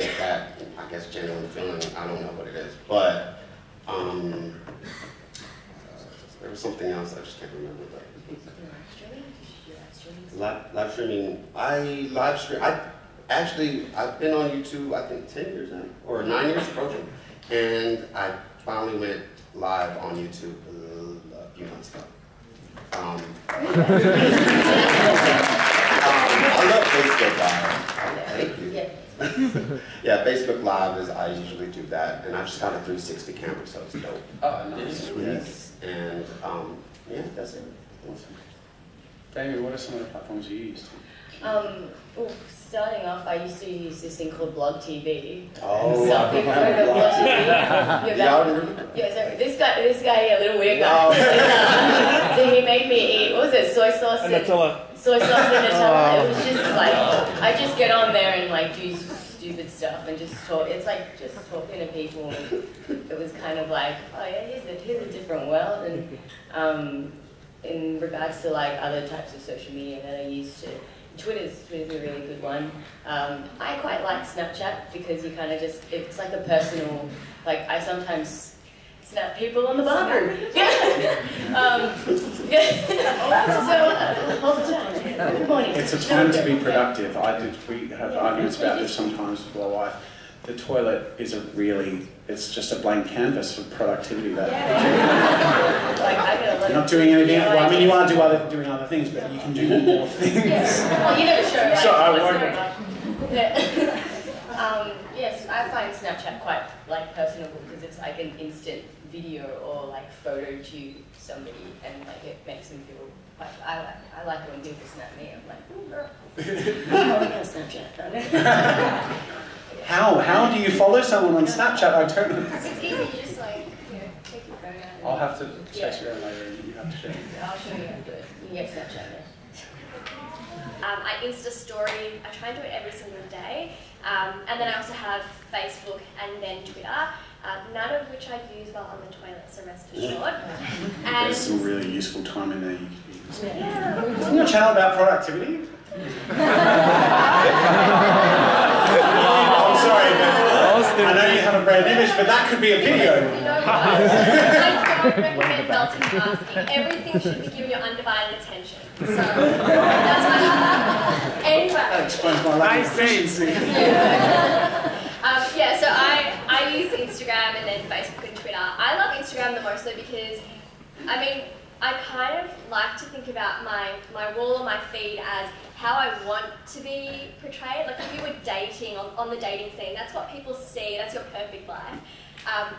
get that, I guess, genuine feeling. I don't know what it is, but there was something else, I just can't remember. But live streaming, I've been on YouTube, I think 10 years now, or 9 years approaching, and I finally went live on YouTube a few months ago. I love Facebook Live. Thank you. Yeah, Facebook Live I usually do that, and I just got a 360 camera, so it's dope. Oh, nice. Yes, and yeah, that's it. Damien, what are some of the platforms you used? Starting off, I used to use this thing called Blog TV. Oh, Blog TV. Yeah, so this guy here, a little weird guy. So he made me eat, what was it, soy sauce and Nutella. Soy sauce and Nutella. It was just like, I just get on there and like do stupid stuff and just talk. It's like just talking to people. And it was kind of like, oh yeah, here's a different world. And in regards to like other types of social media that I used to, Twitter's a really good one. I quite like Snapchat because you kind of just, it's like a personal, like I sometimes snap people on the bathroom. Yeah. So, all the time. Good morning. It's a time to be productive. We have arguments about this sometimes with my wife. The toilet is it's just a blank canvas for productivity. You're not doing anything. Well, I mean, you are doing other things, but you can do more things. Well, you never show. So I won't. Yes, I find Snapchat quite like personable because it's like an instant video or like photo to somebody, and like it makes them feel like I like when people snap me. I'm like, ooh, girl. Oh, yeah, Snapchat. How do you follow someone on Snapchat? I don't know. It's easy. You just like take your phone out. I'll have to text you later, and you have to share. I'll show you how to do it. You can get Snapchat there. I Insta story. I try and do it every single day, and then I also have Facebook and then Twitter. None of which I use while on the toilet, so rest assured. There's some really useful time in there you can use. Yeah. Isn't your channel about productivity? I'm sorry, but I know you have a brand image, but that could be a video. You know what? I don't recommend multitasking. Everything should be given your undivided attention. So that's my anyway. That explains my lack of efficiency. Yeah, so I use Instagram and then Facebook and Twitter. I love Instagram the most though because, I mean, I kind of like to think about my wall or my feed as how I want to be portrayed. Like if you were dating on the dating scene, that's what people see, that's your perfect life.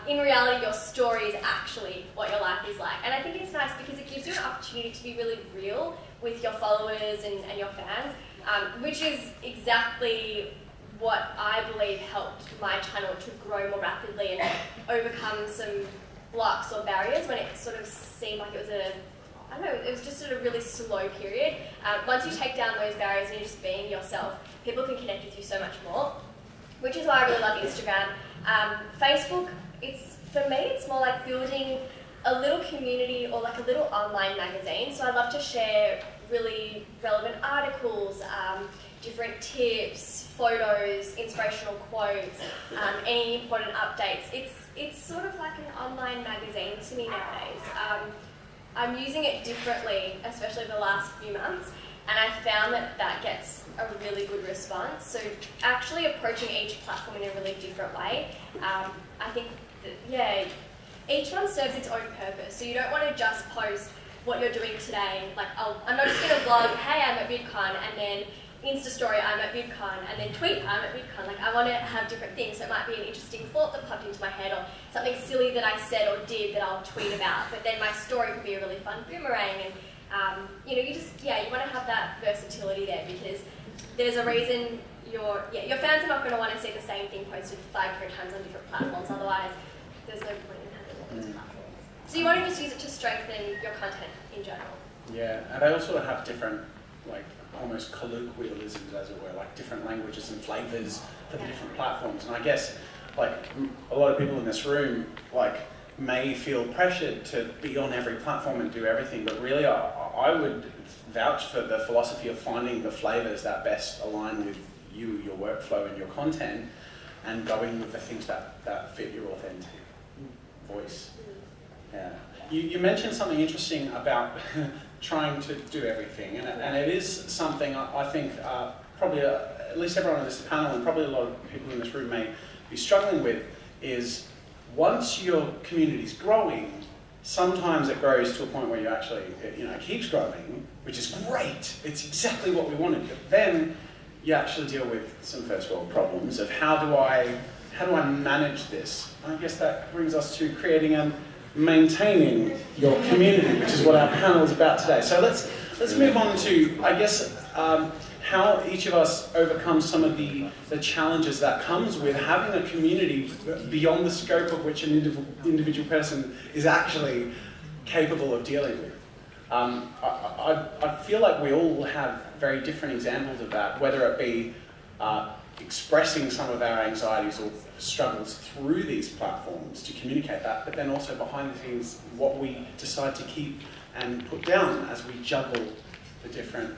In reality, your story is actually what your life is like. And I think it's nice because it gives you an opportunity to be really real with your followers and your fans, which is exactly what I believe helped my channel to grow more rapidly and overcome some blocks or barriers when it sort of seemed like it was I don't know, it was just sort of really slow period. Once you take down those barriers and you're just being yourself, people can connect with you so much more, which is why I really love Instagram. Facebook, for me, it's more like building a little community or like a little online magazine. So I love to share really relevant articles, different tips, photos, inspirational quotes, any important updates. It's sort of like an online magazine to me nowadays. I'm using it differently, especially the last few months, and I found that gets a really good response. So actually approaching each platform in a really different way. I think that, yeah, each one serves its own purpose. So you don't want to just post what you're doing today. Like, I'm not just going to vlog, hey, I'm at Vidcon, and then Insta story, I'm at Vidcon, and then tweet, I'm at Vidcon. Like, I want to have different things. So it might be an interesting thought that popped into my head, or something silly that I said or did that I'll tweet about. But then my story could be a really fun boomerang, and you know, you want to have that versatility there because there's a reason your fans are not going to want to see the same thing posted 5 different times on different platforms. Otherwise, there's no point in having all those platforms. So you want to just use it to strengthen your content in general. Yeah, and I also have different, like, almost colloquialisms, as it were, like different languages and flavours for the different platforms. And I guess, like, a lot of people in this room, like, may feel pressured to be on every platform and do everything, but really I would vouch for the philosophy of finding the flavours that best align with you, your workflow and your content, and going with the things that fit your authentic voice. Yeah. You mentioned something interesting about trying to do everything, and it is something I think probably at least everyone on this panel and probably a lot of people in this room may be struggling with is once your community's growing, sometimes it grows to a point where you actually, it keeps growing, which is great. It's exactly what we wanted, but then you actually deal with some first world problems of how do I manage this? I guess that brings us to creating and maintaining your community, which is what our panel is about today. So let's move on to, I guess, how each of us overcomes some of the challenges that comes with having a community beyond the scope of which an individual person is actually capable of dealing with. I feel like we all have very different examples of that, whether it be expressing some of our anxieties or struggles through these platforms to communicate that, but then also behind the scenes what we decide to keep and put down as we juggle the different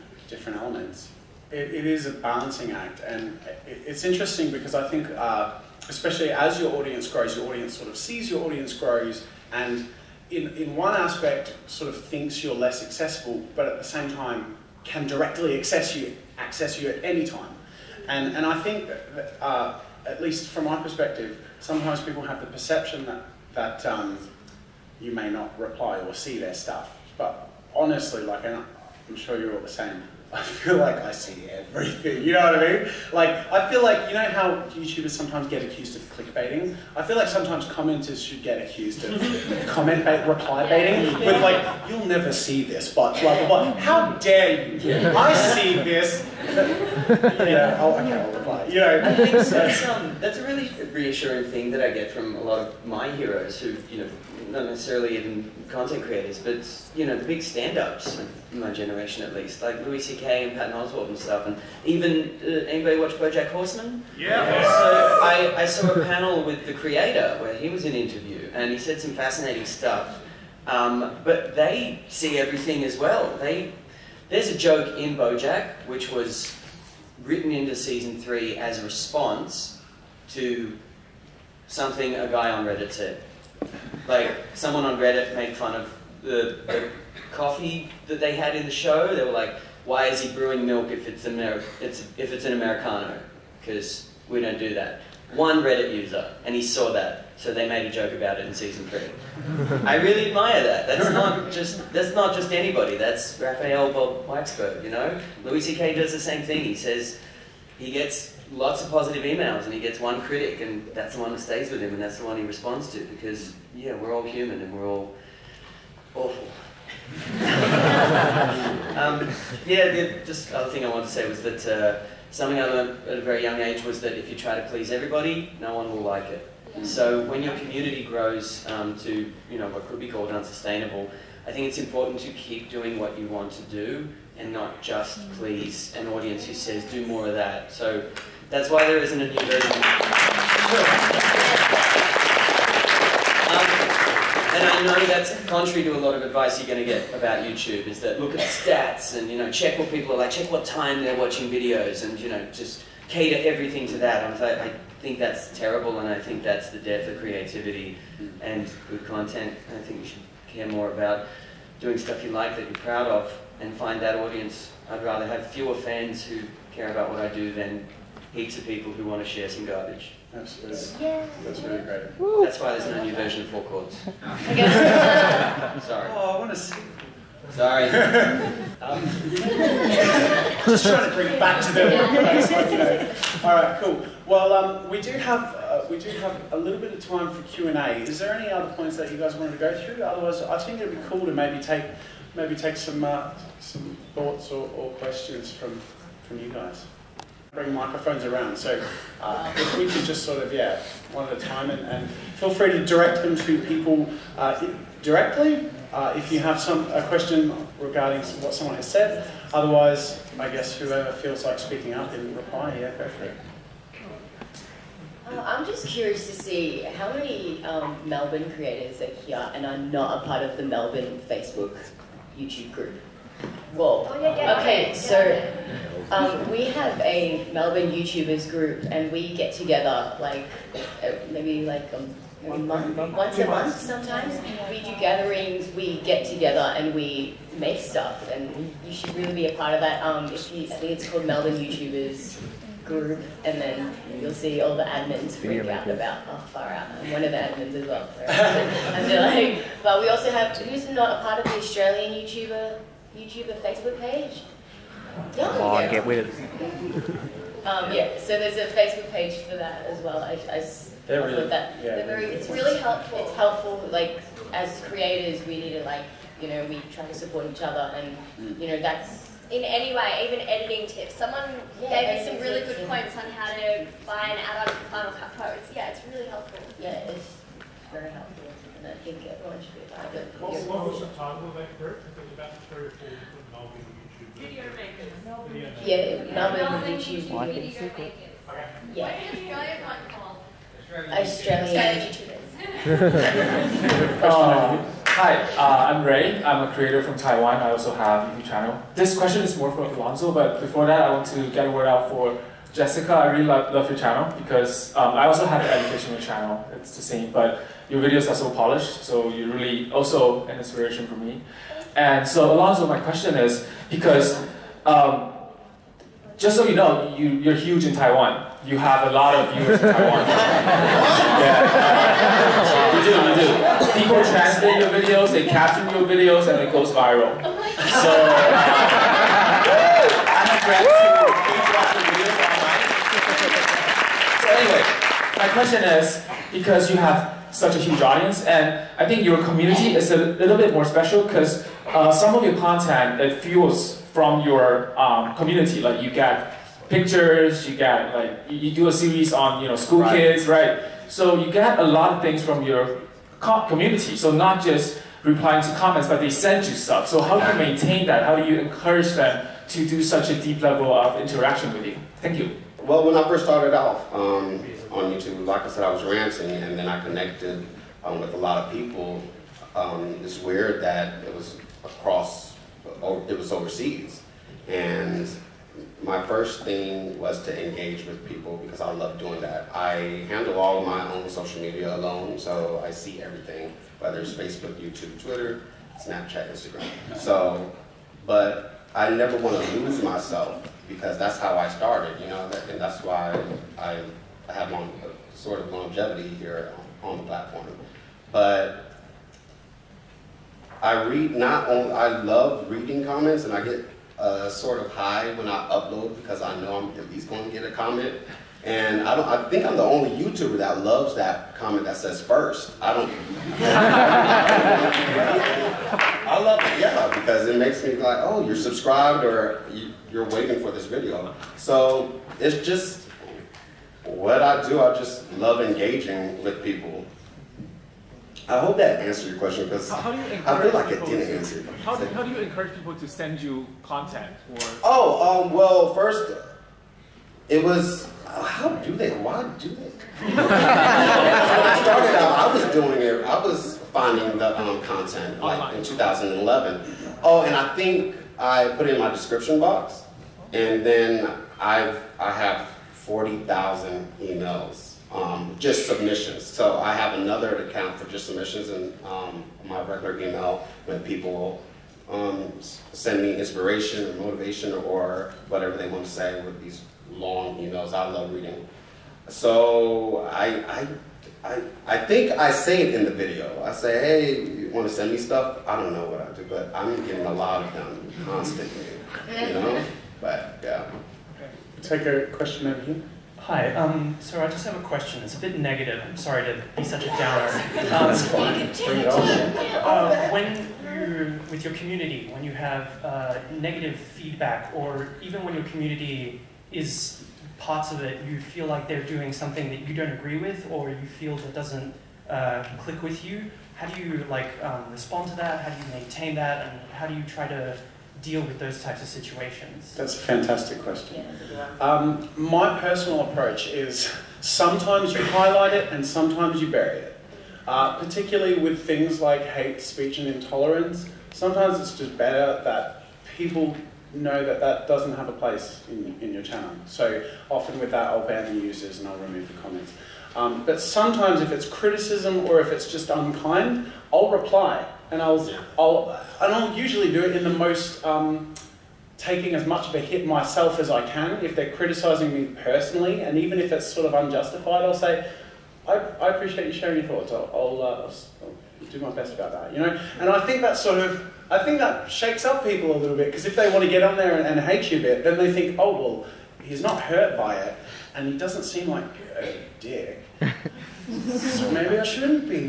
elements. It is a balancing act, and it's interesting because I think, especially as your audience grows, your audience sort of sees your audience grows, and in one aspect sort of thinks you're less accessible, but at the same time can directly access you at any time. And I think that, at least from my perspective, sometimes people have the perception that you may not reply or see their stuff, but honestly, like, and I'm sure you're all the same, I feel like I see everything, you know what I mean? Like, I feel like, you know how YouTubers sometimes get accused of clickbaiting? I feel like sometimes commenters should get accused of reply baiting, with like, you'll never see this, but blah, blah, blah. How dare you? Yeah. I see this. Yeah, I'll reply. You know, I think that's a really reassuring thing that I get from a lot of my heroes who, not necessarily even content creators, but, the big stand-ups of my generation at least, like Louis C.K. and Pannel and stuff, and even, anybody watch BoJack Horseman? Yeah! So I saw a panel with the creator where he was in interview, and he said some fascinating stuff, but they see everything as well. There's a joke in BoJack which was written into season 3 as a response to something a guy on Reddit said. Like, someone on Reddit made fun of the coffee that they had in the show. They were like, why is he brewing milk if it's an Americano? Because we don't do that. One Reddit user, and he saw that, so they made a joke about it in season 3. I really admire that. That's not just anybody. That's Raphael Bob Weitzberg, Louis C.K. does the same thing. He says he gets lots of positive emails, and he gets one critic, and that's the one that stays with him, and that's the one he responds to, because, yeah, we're all human, and we're all awful. Just other thing I wanted to say was that something I learned at a very young age was that if you try to please everybody, no one will like it. So when your community grows to what could be called unsustainable, I think it's important to keep doing what you want to do and not just please an audience who says do more of that. So that's why there isn't a new version. And I know that's contrary to a lot of advice you're going to get about YouTube, is that look at the stats and check what people are like, check what time they're watching videos, and just cater everything to that. I think that's terrible, and I think that's the death of creativity and good content. And I think you should care more about doing stuff you like, that you're proud of, and find that audience. I'd rather have fewer fans who care about what I do than heaps of people who want to share some garbage. Absolutely. Yeah. That's really great. Woo. That's why there's no new version of 4 chords. Sorry. Oh, I want to see. Sorry. Just trying to bring it back to the baseline, All right, cool. Well, we do have a little bit of time for Q&A. Is there any other points that you guys wanted to go through? Otherwise, I think it'd be cool to maybe take some thoughts or questions from you guys. Bring microphones around, so if we could just sort of, one at a time, and feel free to direct them to people directly if you have a question regarding what someone has said. Otherwise, I guess whoever feels like speaking up in reply, go for it. I'm just curious to see how many Melbourne creators are here and are not a part of the Melbourne Facebook YouTube group. Whoa. Oh, yeah, okay, so We have a Melbourne YouTubers group, and we get together like maybe like once a month sometimes. We do gatherings, we get together, and we make stuff. And you should really be a part of that. I think it's called Melbourne YouTubers group, and then you'll see all the admins freak out about, oh, far out. I'm one of the admins as well. And they're like, but we also have, who's not a part of the Australian YouTuber Facebook page? Come on, get with it. Yeah, so there's a Facebook page for that as well. They're really, It's really helpful. It's helpful, like, as creators, we need to, like, you know, we try to support each other, and, you know, that's... In any way, even editing tips. Someone gave me some really good points on how to find add-ons for Final Cut Pro. Yeah, it's really helpful. Yeah, it's very helpful, and I think everyone should be a part of it. What was the title of that group? I think about 3 or 4 different Melbourne YouTube. Video makers. Yeah, Melbourne YouTube. Video makers. Yeah. What did Australian one called? Australian YouTubers. Hi, I'm Ray. I'm a creator from Taiwan. I also have a YouTube channel. This question is more for Alonso, but before that, I want to get a word out for Jessica. I really love your channel because I also have an educational channel. It's the same, but your videos are so polished, so you're really also an inspiration for me. And so, Alonso, my question is, because just so you know, you're huge in Taiwan. You have a lot of viewers in Taiwan. Yeah. You do. People translate your videos, they caption your videos, and it goes viral. So, I have friends who watch your videos online. So anyway, my question is, because you have such a huge audience, and I think your community is a little bit more special because some of your content, it fuels from your community. Like you get pictures, you get like you do a series on school kids, right? So you get a lot of things from your community. So not just replying to comments, but they send you stuff. So how do you maintain that? How do you encourage them to do such a deep level of interaction with you? Thank you. Well, when I first started off on YouTube, like I said, I was ranting, and then I connected with a lot of people. It's weird that it was overseas, and my first thing was to engage with people because I love doing that. I handle all of my own social media alone, so I see everything, whether it's Facebook, YouTube, Twitter, Snapchat, Instagram. So, but I never want to lose myself because that's how I started, and that's why I have sort of longevity here on the platform. But I love reading comments, and I get sort of high when I upload because I know I'm at least going to get a comment. And I think I'm the only YouTuber that loves that comment that says first. I don't. I love it, yeah, because it makes me like, oh, you're subscribed or you're waiting for this video. So it's just what I do. I just love engaging with people. I hope that answered your question because I feel like it didn't answer your question. How do you encourage people to send you content? Well, first, it was, why do they? When I started out, I was doing it, I was finding the content like in 2011. Oh, and I think I put it in my description box, and then I have 40,000 emails. Just submissions. So I have another account for just submissions and my regular email when people send me inspiration or motivation or whatever they want to say with these long emails. I love reading. So I think I say it in the video. I say, hey, you want to send me stuff? I don't know what I do, but I'm getting a lot of them constantly, But yeah. Take a question over here. Hi, so I just have a question. It's a bit negative. I'm sorry to be such a downer. That's fine. Bring it on. When you're with your community, when you have negative feedback, or even when your community is parts of it, you feel like they're doing something that you don't agree with, or you feel that doesn't click with you, how do you respond to that? How do you maintain that? And how do you try to deal with those types of situations? That's a fantastic question. My personal approach is sometimes you highlight it and sometimes you bury it. Particularly with things like hate speech and intolerance, sometimes it's just better that people know that that doesn't have a place in your channel. So often with that, I'll ban the users and I'll remove the comments. But sometimes if it's criticism or if it's just unkind, I'll reply, and I'll usually do it in the most taking as much of a hit myself as I can. If they're criticizing me personally, and even if it's sort of unjustified, I'll say, I appreciate you sharing your thoughts. I'll do my best about that, you know. And I think that that shakes up people a little bit, because if they want to get on there and hate you a bit, then they think, oh well, he's not hurt by it, and he doesn't seem like a dick. So maybe I shouldn't be,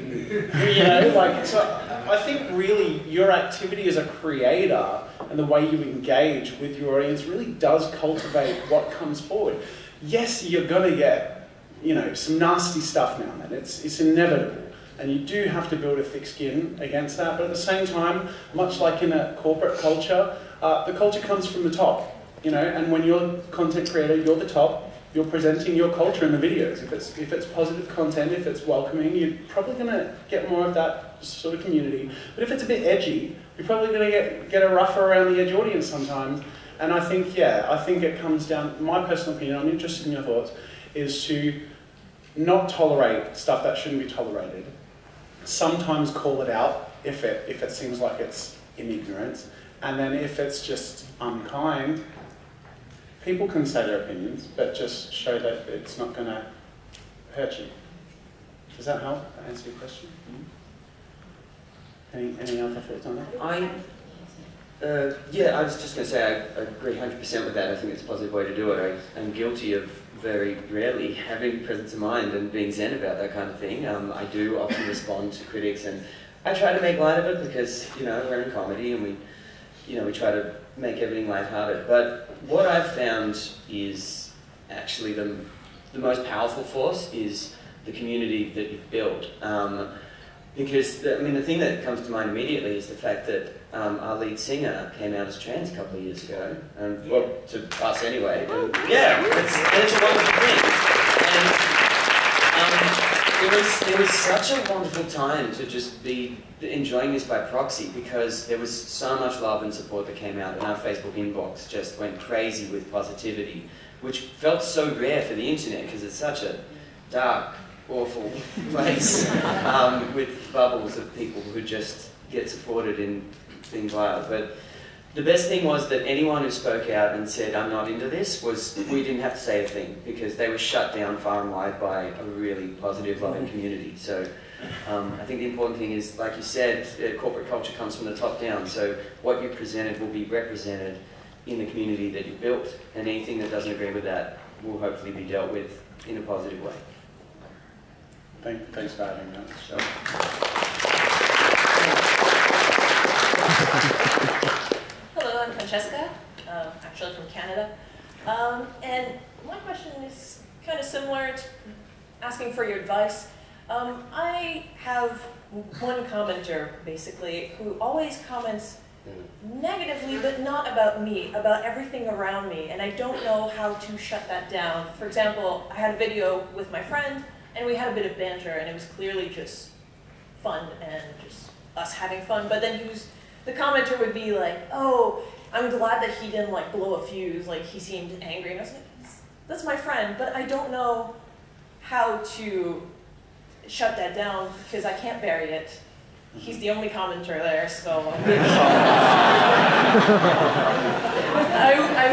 you know, like, so I think really your activity as a creator and the way you engage with your audience really does cultivate what comes forward. Yes, you're gonna get, you know, some nasty stuff now and then, it's inevitable, and you do have to build a thick skin against that, but at the same time, much like in a corporate culture, the culture comes from the top, you know, and when you're a content creator, you're the top. You're presenting your culture in the videos. If it's positive content, if it's welcoming, you're probably going to get more of that sort of community. But if it's a bit edgy, you're probably going to get a rougher around the edge audience sometimes. And I think, yeah, I think it comes down, my personal opinion, I'm interested in your thoughts, is to not tolerate stuff that shouldn't be tolerated. Sometimes call it out if it seems like it's in ignorance. And then if it's just unkind, people can say their opinions, but just show that it's not going to hurt you. Does that help answer your question? Any other thoughts on that? Yeah, I was just going to say I agree 100% with that. I think it's a positive way to do it. I'm guilty of very rarely having presence of mind and being zen about that kind of thing. I do often respond to critics, and I try to make light of it because, you know, we're in comedy and we try to make everything lighthearted. But what I've found is actually the most powerful force is the community that you've built. Because, the thing that comes to mind immediately is the fact that our lead singer came out as trans a couple of years ago. Well, to us anyway. And, yeah, it's a wonderful thing. And it was such a wonderful time to just be enjoying this by proxy, because there was so much love and support that came out, and our Facebook inbox just went crazy with positivity, which felt so rare for the internet because it's such a dark, awful place with bubbles of people who just get supported in things wild. But the best thing was that anyone who spoke out and said, I'm not into this, we didn't have to say a thing, because they were shut down far and wide by a really positive, loving community. So I think the important thing is, like you said, corporate culture comes from the top down, so what you presented will be represented in the community that you built, and anything that doesn't agree with that will hopefully be dealt with in a positive way. Thanks for having me on the show. Hello, I'm Francesca, actually from Canada. And my question is kind of similar to asking for your advice. I have one commenter, basically, who always comments negatively, but not about me, about everything around me, and I don't know how to shut that down. For example, I had a video with my friend, and we had a bit of banter, and it was clearly just fun and just us having fun, but then the commenter would be like, oh, I'm glad that he didn't like blow a fuse, like he seemed angry, and I was like, that's my friend, but I don't know how to shut that down because I can't bury it. He's the only commenter there, so I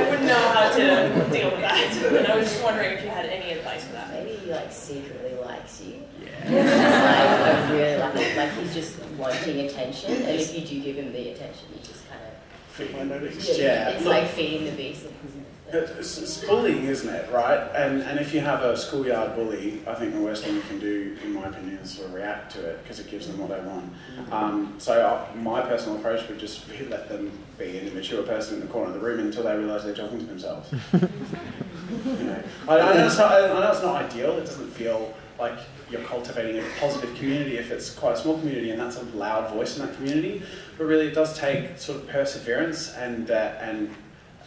wouldn't know how to deal with that. And I was just wondering if you had any advice for that. Maybe he like secretly likes you. Yeah. I really like he's just wanting attention, and if you do give him the attention, you just kind of feed my notice. Yeah. It's like feeding the beast. It's bullying, isn't it, right? And if you have a schoolyard bully, I think the worst thing you can do, in my opinion, is sort of react to it because it gives them what they want. So my personal approach would just be let them be an immature person in the corner of the room until they realise they're talking to themselves. You know, I know it's not ideal. It doesn't feel like you're cultivating a positive community if it's quite a small community and that's a loud voice in that community. But really, it does take sort of perseverance and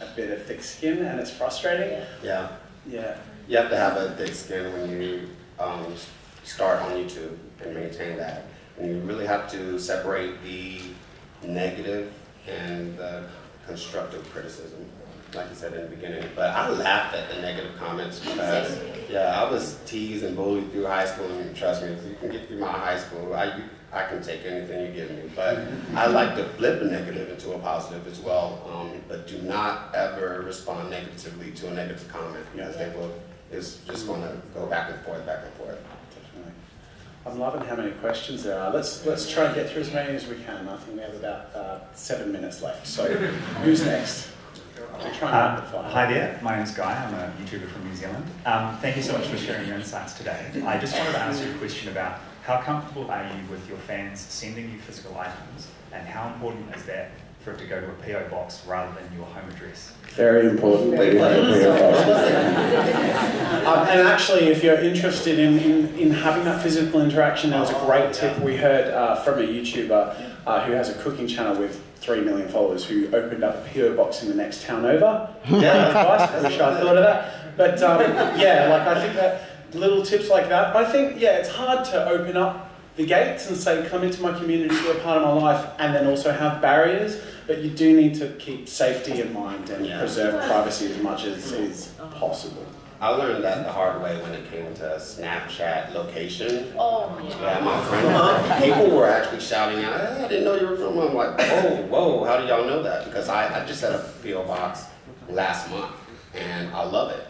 a bit of thick skin, and it's frustrating. Yeah. Yeah. You have to have a thick skin when you start on YouTube and maintain that. And you really have to separate the negative and the constructive criticism, like you said in the beginning. But I laughed at the negative comments because, yeah, I was teased and bullied through high school, and trust me, if you can get through my high school, I can take anything you give me. But I like to flip a negative into a positive as well. But do not ever respond negatively to a negative comment, because it's just going to go back and forth, back and forth. I'm loving how many questions there are. Let's try and get through as many as we can. I think we have about 7 minutes left. So who's next? Hi there, my name's Guy. I'm a YouTuber from New Zealand. Thank you so much for sharing your insights today. I just wanted to ask you a question about how comfortable are you with your fans sending you physical items, and how important is that for it to go to a PO box rather than your home address? Very important that you have a PO box. And actually, if you're interested in having that physical interaction, there was a great tip we heard from a YouTuber who has a cooking channel with 3 million followers, who opened up a PO box in the next town over. Yeah, I wish I thought of that. But yeah, like I think that little tips like that. But I think, yeah, it's hard to open up the gates and say, come into my community, be a part of my life, and then also have barriers. But you do need to keep safety in mind and preserve privacy as much as is possible. I learned that the hard way when it came to Snapchat location. Oh, yeah. My friend, people were actually shouting out, hey, I didn't know you were from. I'm like, whoa, how do y'all know that? Because I just set up a PO box last month, and I love it.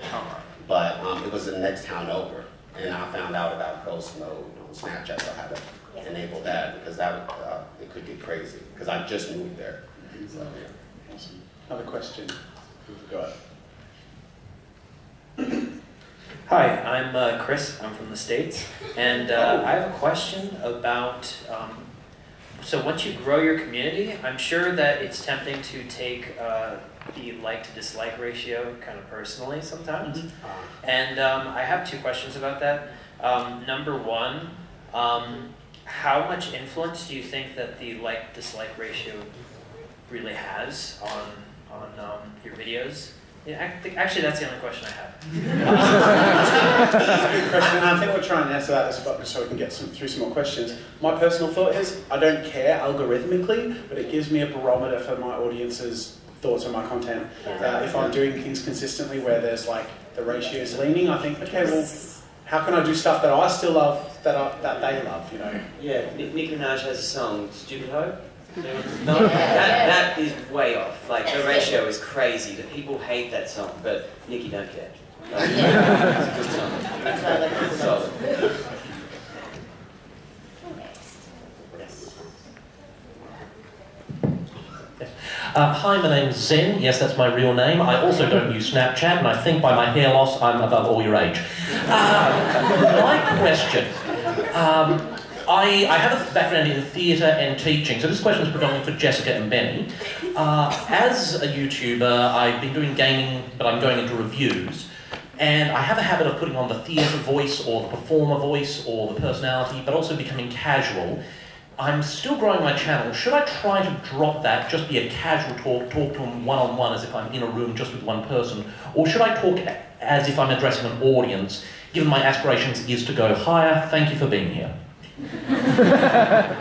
But it was the next town over, and I found out about ghost mode on Snapchat, so I had to enable that, because that it could get crazy, because I just moved there. So, yeah. Another question. Go ahead. Hi, I'm Chris. I'm from the States, and I have a question about, so once you grow your community, I'm sure that it's tempting to take the like to dislike ratio kind of personally sometimes. And I have 2 questions about that. Number one, how much influence do you think that the like-dislike ratio really has on your videos? Yeah, actually, that's the only question I have. That's a good question, and I think we're trying to answer that so we can get through some more questions. My personal thought is, I don't care algorithmically, but it gives me a barometer for my audience's thoughts on my content. If I'm doing things consistently where there's like the ratio is leaning, I think, okay, well, how can I do stuff that I still love, that they love, you know? Yeah, Nicki Minaj has a song, Stupid Ho. That is way off. Like, the ratio is crazy. That people hate that song, but Nicki don't care. Like, it's a good song. Solid. Hi, my name's Zen. Yes, that's my real name. I also don't use Snapchat, and I think by my hair loss, I'm above all your age. My question. I have a background in theatre and teaching, so this question is predominantly for Jessica and Benny. As a YouTuber, I've been doing gaming, but I'm going into reviews, and I have a habit of putting on the theatre voice, or the performer voice, or the personality, but also becoming casual. I'm still growing my channel. Should I try to drop that, just be a casual talk to them one-on-one as if I'm in a room just with one person, or should I talk as if I'm addressing an audience, given my aspirations is to go higher? Thank you for being here. I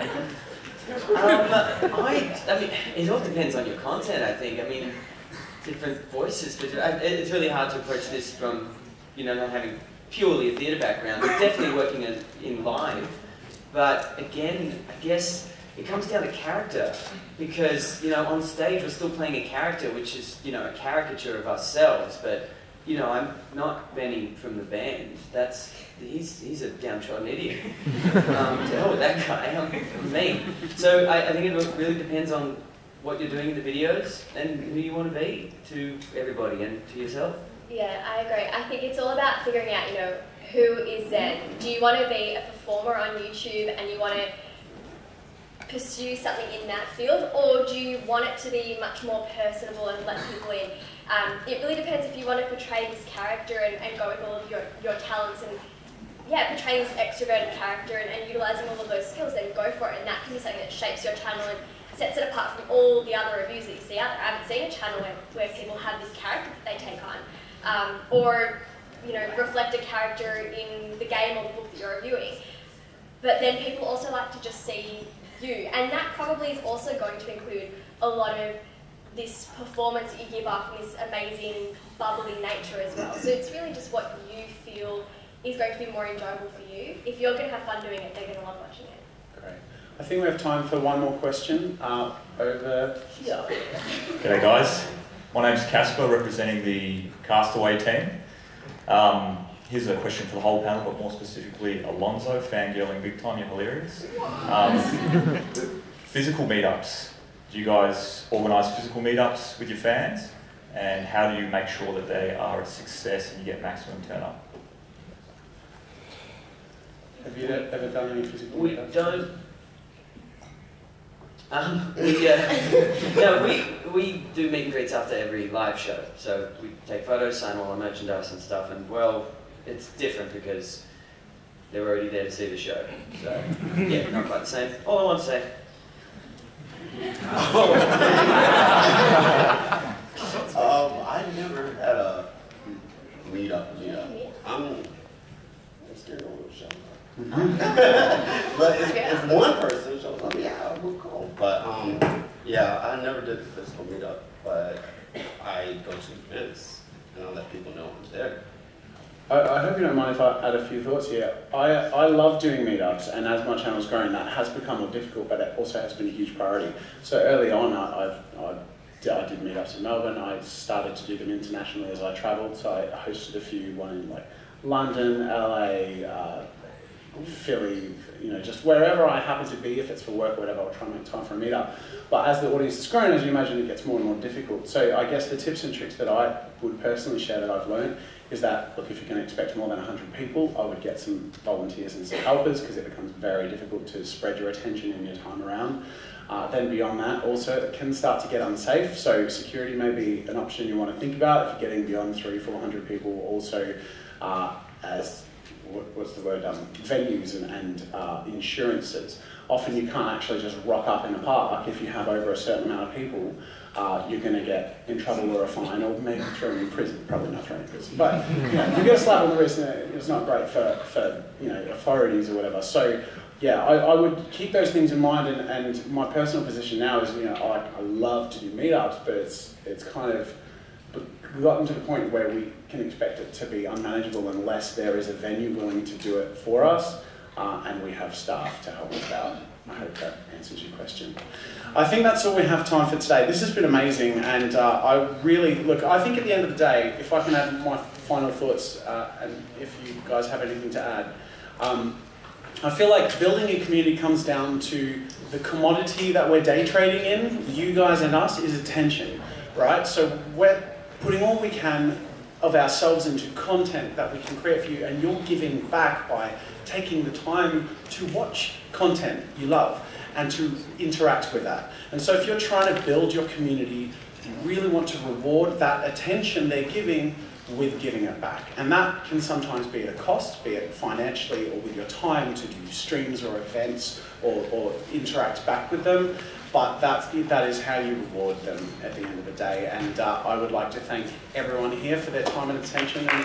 mean, it all depends on your content, I think. I mean, different voices. It's really hard to approach this from, not having purely a theatre background, but definitely working in live. But again, I guess it comes down to character, because, on stage we're still playing a character, which is, a caricature of ourselves, but, I'm not Benny from the band. He's a downtrodden idiot. To hell with that guy, I'm me. So I think it really depends on what you're doing in the videos and who you want to be to everybody and to yourself. Yeah, I agree. I think it's all about figuring out, who is Zen? Do you want to be a performer on YouTube and you want to pursue something in that field, or do you want it to be much more personable and let people in? It really depends if you want to portray this character and go with all of your talents and portraying this extroverted character and utilising all of those skills, then go for it, and that can be something that shapes your channel and sets it apart from all the other reviews that you see out there. I haven't seen a channel where people have this character that they take on, or reflect a character in the game or the book that you're reviewing. But then people also like to just see you, and that probably is also going to include a lot of this performance that you give up and this amazing bubbly nature as well. So it's really just what you feel is going to be more enjoyable for you. If you're going to have fun doing it, they're going to love watching it. Great. I think we have time for one more question over here. G'day guys, my name's Casper, representing the Castaway team. Here's a question for the whole panel, but more specifically Alonzo, fangirling big time, you're hilarious. Physical meetups. Do you guys organise physical meetups with your fans? And how do you make sure that they are a success and you get maximum turn up? Have you ever done any physical meetups? We don't. We do meet and greets after every live show. So we take photos, sign all our merchandise and stuff, and well, it's different because they're already there to see the show. So yeah, not quite the same. All I want to say. I never had a meetup. I'm scared of a show. But if one person shows up, yeah, we'll go. But yeah, I never did a physical meetup, but I go to events and I let people know I'm there. I hope you don't mind if I add a few thoughts here. I love doing meetups, and as my channel's grown, that has become more difficult, but it also has been a huge priority. So early on, I did meetups in Melbourne. I started to do them internationally as I travelled. So I hosted a few, one in like London, LA, Philly, just wherever I happen to be, if it's for work or whatever, I'll try and make time for a meetup. But as the audience has grown, as you imagine, it gets more and more difficult. So I guess the tips and tricks that I would personally share that I've learned is that, look, if you're going to expect more than 100 people, I would get some volunteers and some helpers, because it becomes very difficult to spread your attention and your time around. Then beyond that, also, it can start to get unsafe. So security may be an option you want to think about if you're getting beyond 300-400 people. Also, as what's the word, venues and insurances. Often you can't actually just rock up in a park. If you have over a certain amount of people, you're going to get in trouble or a fine, or maybe thrown in prison. Probably not thrown in prison, but you get a slap on the wrist, and it's not great for authorities or whatever. So yeah, I would keep those things in mind. And my personal position now is, I love to do meetups, but it's kind of, we've gotten to the point where we can expect it to be unmanageable unless there is a venue willing to do it for us, and we have staff to help us out. I hope that answers your question. I think that's all we have time for today. This has been amazing, and I think at the end of the day, if I can add my final thoughts, and if you guys have anything to add, I feel like building a community comes down to the commodity that we're day trading in, you guys and us, is attention, right? So we're putting all we can of ourselves into content that we can create for you, and you're giving back by taking the time to watch content you love and to interact with that. And so if you're trying to build your community, you really want to reward that attention they're giving with giving it back. And that can sometimes be at a cost, be it financially or with your time to do streams or events or interact back with them. But that is how you reward them at the end of the day. And I would like to thank everyone here for their time and attention. Can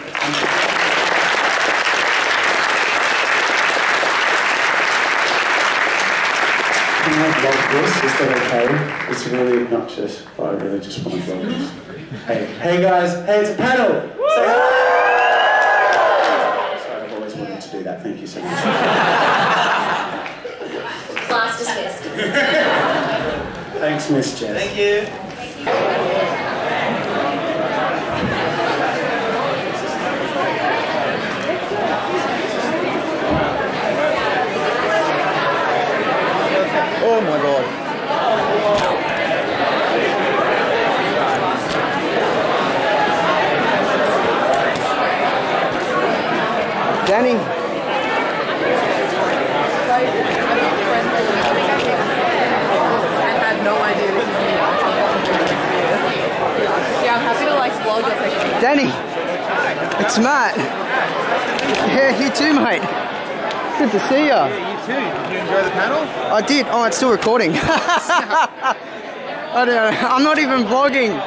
I vlog this? Is that okay? It's really obnoxious, but I really just want to vlog this. Hey guys, hey, it's a panel! Say hi! Sorry, I've always wanted to do that. Thank you so much. Class dismissed. Thanks, Miss Jess. Thank you. Oh my god. Danny. I had no idea this was yeah, I'm happy to like vlog it. Danny, it's Matt. Yeah, you too, mate. Good to see ya. Yeah, you too. Did you enjoy the panel? I did. Oh, it's still recording. I don't know. I'm not even vlogging.